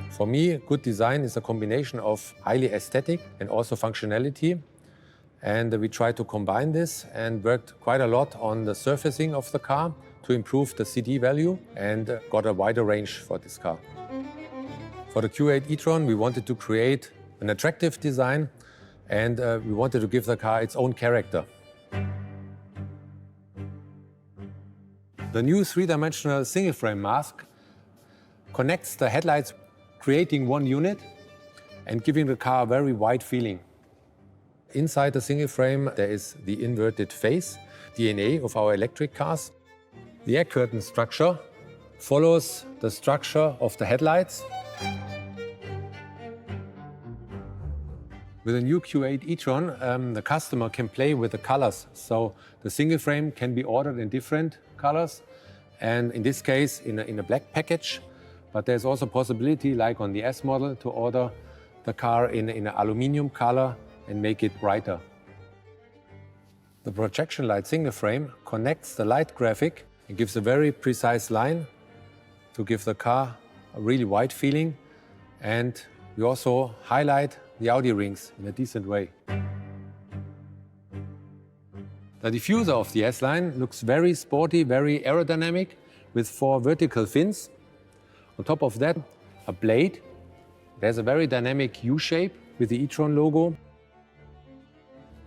For me, good design is a combination of highly aesthetic and also functionality. And we tried to combine this and worked quite a lot on the surfacing of the car to improve the CD value and got a wider range for this car. For the Q8 e-tron, we wanted to create an attractive design and we wanted to give the car its own character. The new three-dimensional single-frame mask connects the headlights, creating one unit and giving the car a very wide feeling. Inside the single frame, there is the inverted face, DNA of our electric cars. The air curtain structure follows the structure of the headlights. With the new Q8 e-tron, the customer can play with the colors. So the single frame can be ordered in different colors, and in this case, in a black package. But there's also a possibility, like on the S model, to order the car in an aluminum color and make it brighter. The projection light single frame connects the light graphic and gives a very precise line to give the car a really wide feeling. And we also highlight the Audi rings in a decent way. The diffuser of the S-Line looks very sporty, very aerodynamic, with 4 vertical fins. On top of that, a blade. There's a very dynamic U-shape with the e-tron logo.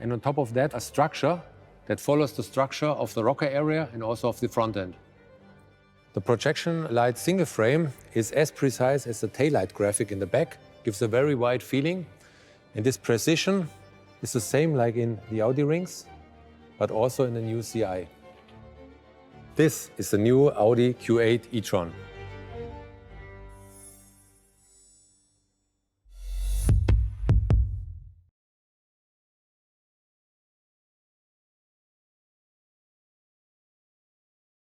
And on top of that, a structure that follows the structure of the rocker area and also of the front end. The projection light single frame is as precise as the taillight graphic in the back, gives a very wide feeling. And this precision is the same like in the Audi rings, but also in the new CI. This is the new Audi Q8 e-tron.